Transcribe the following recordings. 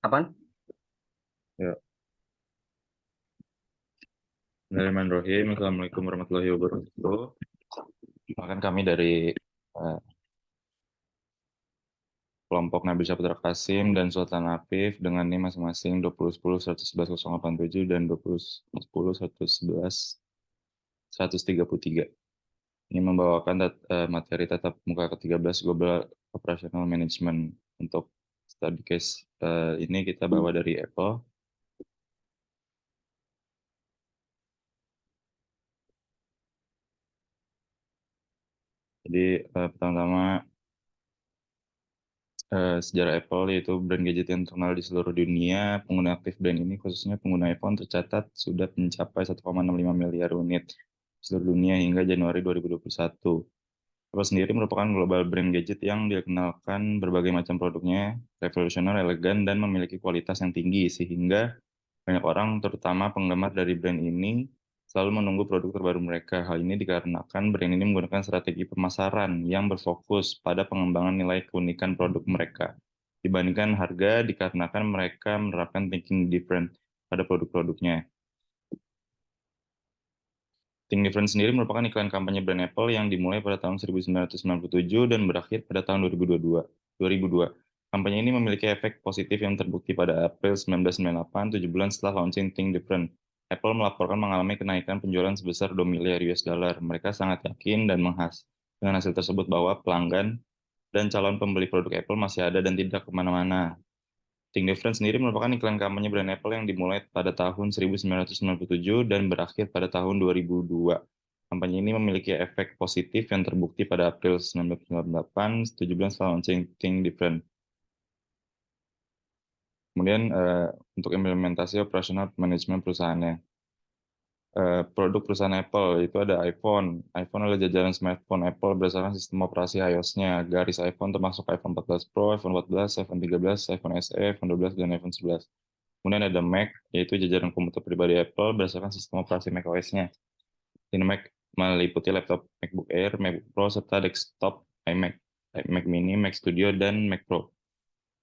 Apaan? Ya, Bismillahirrahmanirrahim. Assalamualaikum warahmatullahi wabarakatuh. Makan kami dari eh, kelompok Nabil Saputra Kasim dan Sultan Afif dengan NIM masing-masing 2010 111 087 dan 2010 111 133. Ini membawakan materi tatap muka ke-13 Global Operational Management. Untuk study case ini kita bawa dari Apple. Jadi pertama-tama sejarah Apple, yaitu brand gadget yang terkenal di seluruh dunia. Pengguna aktif brand ini, khususnya pengguna iPhone, tercatat sudah mencapai 1,65 miliar unit di seluruh dunia hingga Januari 2021. Apple sendiri merupakan global brand gadget yang dikenalkan berbagai macam produknya, revolusioner, elegan, dan memiliki kualitas yang tinggi, sehingga banyak orang, terutama penggemar dari brand ini, selalu menunggu produk terbaru mereka. Hal ini dikarenakan brand ini menggunakan strategi pemasaran yang berfokus pada pengembangan nilai keunikan produk mereka. Dibandingkan harga, dikarenakan mereka menerapkan thinking different pada produk-produknya. Think Different sendiri merupakan iklan kampanye brand Apple yang dimulai pada tahun 1997 dan berakhir pada tahun 2002. Kampanye ini memiliki efek positif yang terbukti pada April 1998, 7 bulan setelah launching Think Different. Apple melaporkan mengalami kenaikan penjualan sebesar 2 miliar US dollar. Mereka sangat yakin dan dengan hasil tersebut bahwa pelanggan dan calon pembeli produk Apple masih ada dan tidak kemana-mana. Think Different sendiri merupakan iklan kampanye brand Apple yang dimulai pada tahun 1997 dan berakhir pada tahun 2002. Kampanye ini memiliki efek positif yang terbukti pada April 1998, 7 bulan setelah launching Think Different. Kemudian untuk implementasi operasional manajemen perusahaannya. Produk perusahaan Apple itu ada iPhone. iPhone adalah jajaran smartphone Apple berdasarkan sistem operasi iOS-nya. Garis iPhone termasuk iPhone 14 Pro, iPhone 14, iPhone 13, iPhone SE, iPhone 12, dan iPhone 11. Kemudian ada Mac, yaitu jajaran komputer pribadi Apple berdasarkan sistem operasi macOS-nya. Ini Mac meliputi laptop MacBook Air, MacBook Pro, serta desktop iMac, Mac Mini, Mac Studio, dan Mac Pro.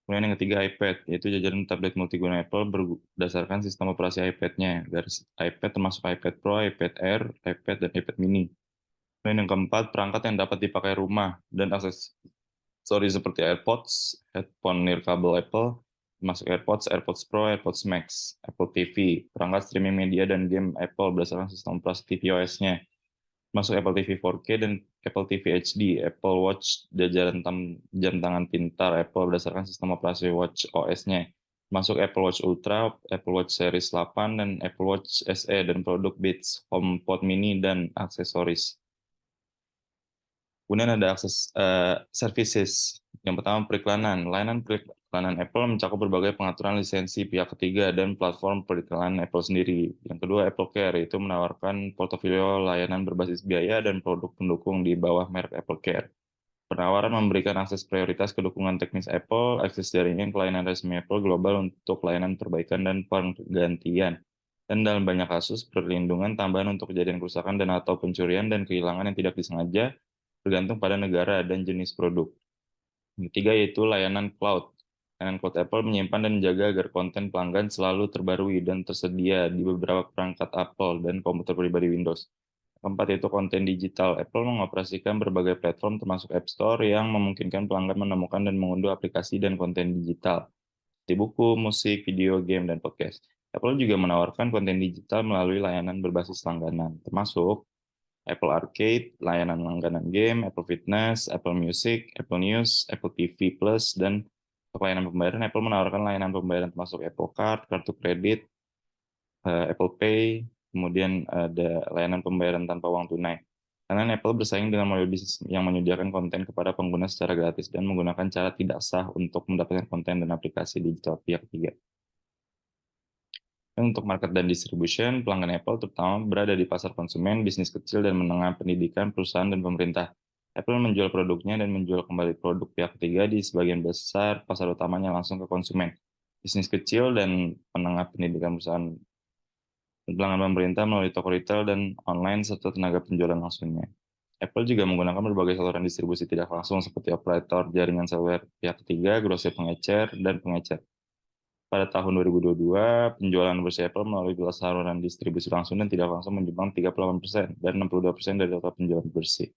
Kemudian yang ketiga iPad, yaitu jajaran tablet multiguna Apple berdasarkan sistem operasi iPad-nya. Garis iPad termasuk iPad Pro, iPad Air, iPad, dan iPad Mini. Kemudian yang keempat, perangkat yang dapat dipakai rumah dan aksesori seperti AirPods, headphone nirkabel Apple, termasuk AirPods, AirPods Pro, AirPods Max, Apple TV, perangkat streaming media dan game Apple berdasarkan sistem operasi tvOS-nya, masuk Apple TV 4K dan Apple TV HD, Apple Watch, jajaran jam tangan pintar Apple berdasarkan sistem operasi Watch OS-nya, masuk Apple Watch Ultra, Apple Watch Series 8, dan Apple Watch SE, dan produk Beats, HomePod Mini, dan aksesoris. Kemudian ada akses services. Yang pertama periklanan. Layanan periklanan Apple mencakup berbagai pengaturan lisensi pihak ketiga dan platform periklanan Apple sendiri. Yang kedua, Apple Care, yaitu menawarkan portofolio layanan berbasis biaya dan produk pendukung di bawah merek Apple Care. Penawaran memberikan akses prioritas ke dukungan teknis Apple, akses jaringan ke layanan resmi Apple global untuk layanan perbaikan dan penggantian. Dan dalam banyak kasus, perlindungan tambahan untuk kejadian kerusakan dan atau pencurian dan kehilangan yang tidak disengaja bergantung pada negara dan jenis produk. Yang ketiga yaitu layanan cloud. Layanan cloud Apple menyimpan dan menjaga agar konten pelanggan selalu terbarui dan tersedia di beberapa perangkat Apple dan komputer pribadi Windows. Keempat yaitu konten digital. Apple mengoperasikan berbagai platform termasuk App Store yang memungkinkan pelanggan menemukan dan mengunduh aplikasi dan konten digital, seperti buku, musik, video, game, dan podcast. Apple juga menawarkan konten digital melalui layanan berbasis langganan, termasuk Apple Arcade, layanan langganan game, Apple Fitness, Apple Music, Apple News, Apple TV Plus, dan untuk layanan pembayaran, Apple menawarkan layanan pembayaran termasuk Apple Card, kartu kredit, Apple Pay, kemudian ada layanan pembayaran tanpa uang tunai. Karena Apple bersaing dengan model bisnis yang menyediakan konten kepada pengguna secara gratis dan menggunakan cara tidak sah untuk mendapatkan konten dan aplikasi digital pihak ketiga. Dan untuk market dan distribution, pelanggan Apple terutama berada di pasar konsumen, bisnis kecil dan menengah, pendidikan, perusahaan, dan pemerintah. Apple menjual produknya dan menjual kembali produk pihak ketiga di sebagian besar pasar utamanya langsung ke konsumen. Bisnis kecil dan menengah, pendidikan, perusahaan, dan pelanggan pemerintah melalui toko retail dan online serta tenaga penjualan langsungnya. Apple juga menggunakan berbagai saluran distribusi tidak langsung seperti operator jaringan seluler pihak ketiga, grosir pengecer, dan pengecer. Pada tahun 2022, penjualan bersih Apple melalui saluran distribusi langsung dan tidak langsung menyumbang 38% dan 62% dari total penjualan bersih.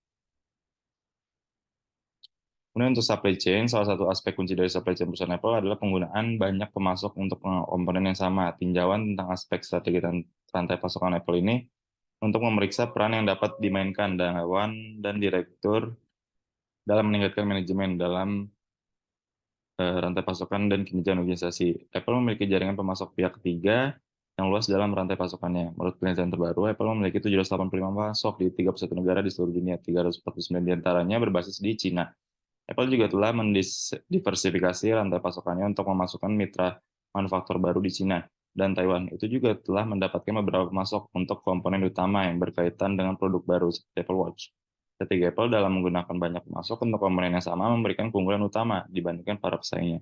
Kemudian untuk supply chain, salah satu aspek kunci dari supply chain perusahaan Apple adalah penggunaan banyak pemasok untuk komponen yang sama. Tinjauan tentang aspek strategi dan rantai pasokan Apple ini untuk memeriksa peran yang dapat dimainkan Dewan dan Direktur dalam meningkatkan manajemen dalam rantai pasokan dan kinerja organisasi. Apple memiliki jaringan pemasok pihak ketiga yang luas dalam rantai pasokannya. Menurut penelitian terbaru, Apple memiliki 785 pemasok di 31 negara di seluruh dunia, 349 diantaranya berbasis di Cina. Apple juga telah mendiversifikasi rantai pasokannya untuk memasukkan mitra manufaktur baru di Cina dan Taiwan. Itu juga telah mendapatkan beberapa pemasok untuk komponen utama yang berkaitan dengan produk baru seperti Apple Watch. Strategi Apple dalam menggunakan banyak pemasok untuk komponen yang sama memberikan keunggulan utama dibandingkan para pesaingnya.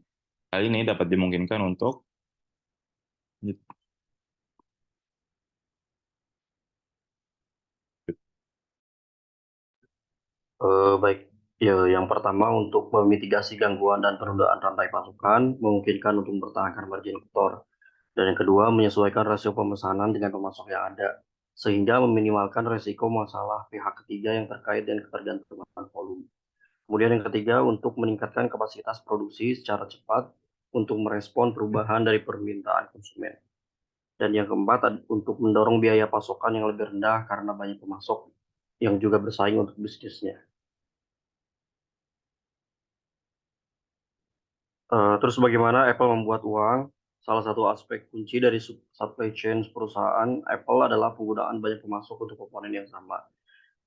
Hal ini dapat dimungkinkan untuk Baik, ya, yang pertama untuk memitigasi gangguan dan penundaan rantai pasokan, memungkinkan untuk mempertahankan margin kotor. Dan yang kedua, menyesuaikan rasio pemesanan dengan pemasok yang ada, sehingga meminimalkan resiko masalah pihak ketiga yang terkait dengan ketergantungan volume. Kemudian yang ketiga, untuk meningkatkan kapasitas produksi secara cepat untuk merespon perubahan dari permintaan konsumen. Dan yang keempat, untuk mendorong biaya pasokan yang lebih rendah karena banyak pemasok yang juga bersaing untuk bisnisnya. Terus bagaimana Apple membuat uang? Salah satu aspek kunci dari supply chain perusahaan Apple adalah penggunaan banyak pemasok untuk komponen yang sama.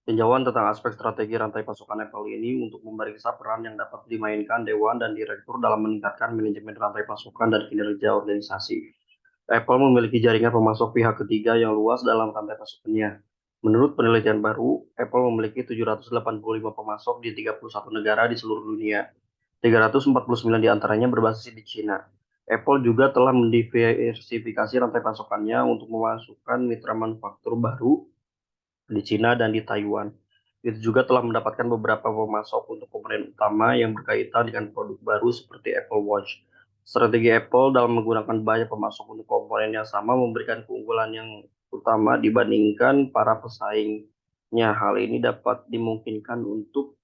Tinjauan tentang aspek strategi rantai pasokan Apple ini untuk memeriksa peran yang dapat dimainkan Dewan dan Direktur dalam meningkatkan manajemen rantai pasokan dan kinerja organisasi. Apple memiliki jaringan pemasok pihak ketiga yang luas dalam rantai pasokannya. Menurut penelitian baru, Apple memiliki 785 pemasok di 31 negara di seluruh dunia. 349 diantaranya berbasis di China. Apple juga telah mendiversifikasi rantai pasokannya untuk memasukkan mitra manufaktur baru di China dan di Taiwan. Itu juga telah mendapatkan beberapa pemasok untuk komponen utama yang berkaitan dengan produk baru seperti Apple Watch. Strategi Apple dalam menggunakan banyak pemasok untuk komponen yang sama memberikan keunggulan yang utama dibandingkan para pesaingnya. Hal ini dapat dimungkinkan untuk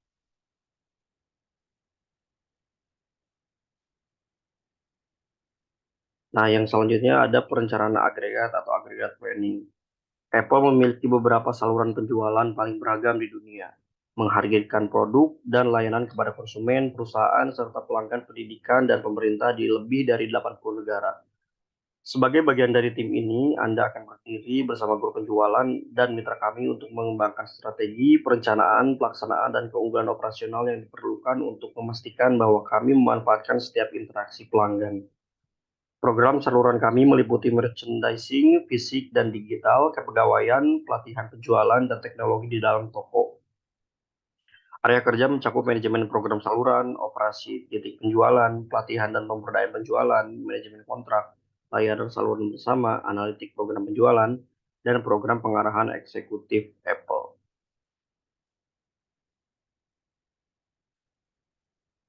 Nah, yang selanjutnya ada perencanaan agregat atau agregat planning. Apple memiliki beberapa saluran penjualan paling beragam di dunia, menghargai produk dan layanan kepada konsumen, perusahaan, serta pelanggan pendidikan dan pemerintah di lebih dari 80 negara. Sebagai bagian dari tim ini, Anda akan berdiri bersama grup penjualan dan mitra kami untuk mengembangkan strategi, perencanaan, pelaksanaan, dan keunggulan operasional yang diperlukan untuk memastikan bahwa kami memanfaatkan setiap interaksi pelanggan. Program saluran kami meliputi merchandising, fisik dan digital, kepegawaian, pelatihan penjualan, dan teknologi di dalam toko. Area kerja mencakup manajemen program saluran, operasi titik penjualan, pelatihan dan pemberdayaan penjualan, manajemen kontrak, layanan saluran bersama, analitik program penjualan, dan program pengarahan eksekutif Apple.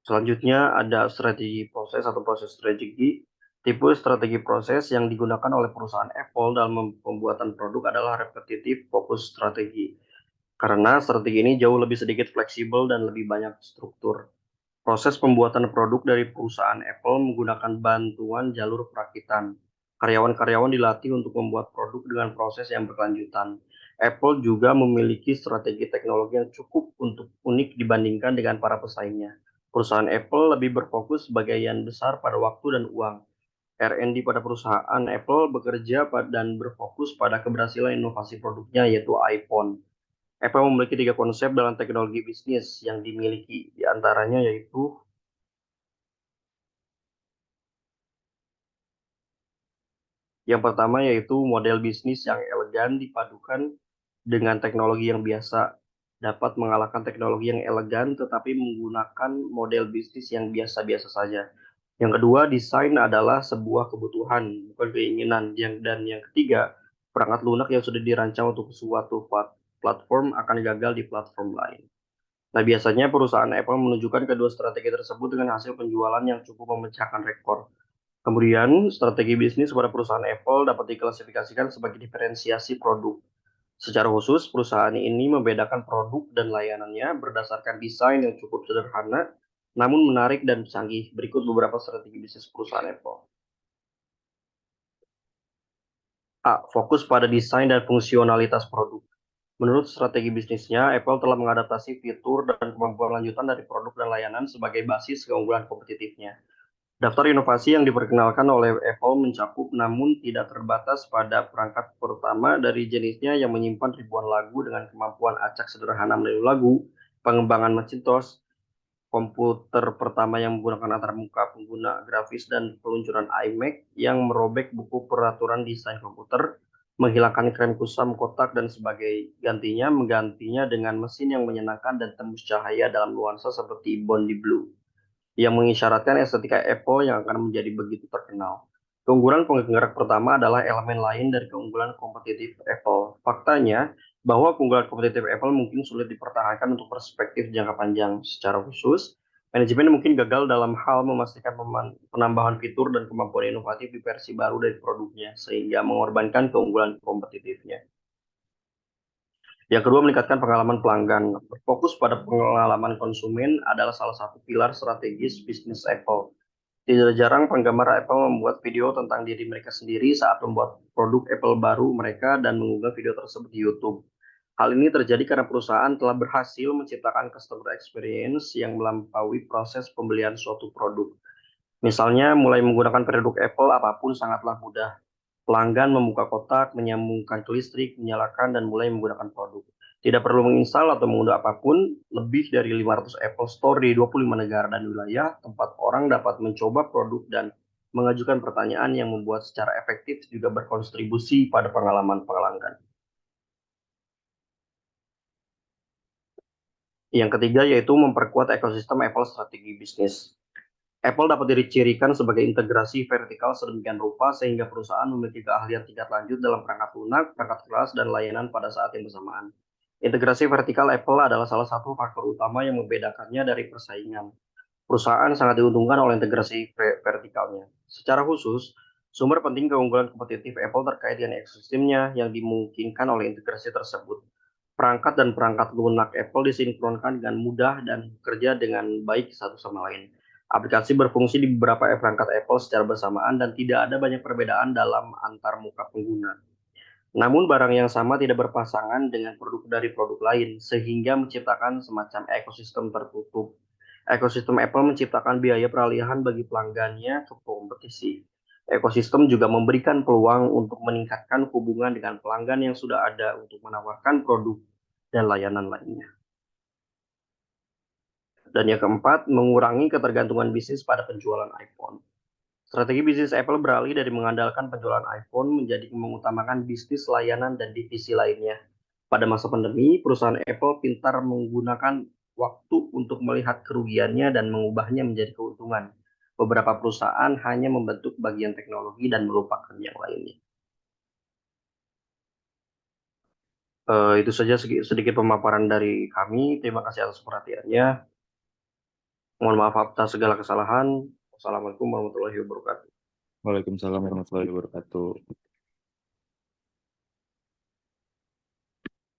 Selanjutnya ada strategi proses atau proses strategi. Tipe strategi proses yang digunakan oleh perusahaan Apple dalam pembuatan produk adalah repetitif fokus strategi. Karena strategi ini jauh lebih sedikit fleksibel dan lebih banyak struktur. Proses pembuatan produk dari perusahaan Apple menggunakan bantuan jalur perakitan. Karyawan-karyawan dilatih untuk membuat produk dengan proses yang berkelanjutan. Apple juga memiliki strategi teknologi yang cukup untuk unik dibandingkan dengan para pesaingnya. Perusahaan Apple lebih berfokus sebagian besar pada waktu dan uang. R&D pada perusahaan Apple bekerja dan berfokus pada keberhasilan inovasi produknya yaitu iPhone. Apple memiliki 3 konsep dalam teknologi bisnis yang dimiliki, di antaranya yaitu yang pertama yaitu model bisnis yang elegan dipadukan dengan teknologi yang biasa, dapat mengalahkan teknologi yang elegan tetapi menggunakan model bisnis yang biasa-biasa saja. Yang kedua, desain adalah sebuah kebutuhan, bukan keinginan. Dan yang ketiga, perangkat lunak yang sudah dirancang untuk suatu platform akan gagal di platform lain. Nah, biasanya perusahaan Apple menunjukkan kedua strategi tersebut dengan hasil penjualan yang cukup memecahkan rekor. Kemudian, strategi bisnis pada perusahaan Apple dapat diklasifikasikan sebagai diferensiasi produk. Secara khusus, perusahaan ini membedakan produk dan layanannya berdasarkan desain yang cukup sederhana, namun menarik dan canggih. Berikut beberapa strategi bisnis perusahaan Apple. A. Fokus pada desain dan fungsionalitas produk. Menurut strategi bisnisnya, Apple telah mengadaptasi fitur dan kemampuan lanjutan dari produk dan layanan sebagai basis keunggulan kompetitifnya. Daftar inovasi yang diperkenalkan oleh Apple mencakup namun tidak terbatas pada perangkat pertama dari jenisnya yang menyimpan ribuan lagu dengan kemampuan acak sederhana meniru lagu, pengembangan Macintosh, komputer pertama yang menggunakan antarmuka pengguna grafis dan peluncuran iMac yang merobek buku peraturan desain komputer, menghilangkan krem kusam kotak dan sebagai menggantinya dengan mesin yang menyenangkan dan tembus cahaya dalam nuansa seperti Bondi Blue yang mengisyaratkan estetika Apple yang akan menjadi begitu terkenal. Keunggulan penggerak pertama adalah elemen lain dari keunggulan kompetitif Apple. Faktanya, bahwa keunggulan kompetitif Apple mungkin sulit dipertahankan untuk perspektif jangka panjang. Secara khusus, manajemen mungkin gagal dalam hal memastikan penambahan fitur dan kemampuan inovatif di versi baru dari produknya, sehingga mengorbankan keunggulan kompetitifnya. Yang kedua, meningkatkan pengalaman pelanggan. Berfokus pada pengalaman konsumen adalah salah satu pilar strategis bisnis Apple. Tidak jarang penggemar Apple membuat video tentang diri mereka sendiri saat membuat produk Apple baru mereka dan mengunggah video tersebut di YouTube. Hal ini terjadi karena perusahaan telah berhasil menciptakan customer experience yang melampaui proses pembelian suatu produk. Misalnya, mulai menggunakan produk Apple apapun sangatlah mudah. Pelanggan membuka kotak, menyambungkan ke listrik, menyalakan, dan mulai menggunakan produk. Tidak perlu menginstal atau mengunduh apapun, lebih dari 500 Apple Store di 25 negara dan wilayah, tempat orang dapat mencoba produk dan mengajukan pertanyaan yang membuat secara efektif juga berkontribusi pada pengalaman pelanggan. Yang ketiga yaitu memperkuat ekosistem Apple strategi bisnis. Apple dapat dicirikan sebagai integrasi vertikal sedemikian rupa sehingga perusahaan memiliki keahlian tingkat lanjut dalam perangkat lunak, perangkat keras, dan layanan pada saat yang bersamaan. Integrasi vertikal Apple adalah salah satu faktor utama yang membedakannya dari persaingan. Perusahaan sangat diuntungkan oleh integrasi vertikalnya. Secara khusus, sumber penting keunggulan kompetitif Apple terkait dengan ekosistemnya yang dimungkinkan oleh integrasi tersebut. Perangkat dan perangkat lunak Apple disinkronkan dengan mudah dan bekerja dengan baik satu sama lain. Aplikasi berfungsi di beberapa perangkat Apple secara bersamaan dan tidak ada banyak perbedaan dalam antar muka pengguna. Namun barang yang sama tidak berpasangan dengan produk dari produk lain, sehingga menciptakan semacam ekosistem tertutup. Ekosistem Apple menciptakan biaya peralihan bagi pelanggannya ke kompetisi. Ekosistem juga memberikan peluang untuk meningkatkan hubungan dengan pelanggan yang sudah ada untuk menawarkan produk dan layanan lainnya. Dan yang keempat, mengurangi ketergantungan bisnis pada penjualan iPhone. Strategi bisnis Apple beralih dari mengandalkan penjualan iPhone menjadi mengutamakan bisnis layanan dan divisi lainnya. Pada masa pandemi, perusahaan Apple pintar menggunakan waktu untuk melihat kerugiannya dan mengubahnya menjadi keuntungan. Beberapa perusahaan hanya membentuk bagian teknologi dan melupakan yang lainnya. Itu saja sedikit pemaparan dari kami. Terima kasih atas perhatiannya. Mohon maaf atas segala kesalahan. Wassalamualaikum warahmatullahi wabarakatuh. Waalaikumsalam warahmatullahi wabarakatuh.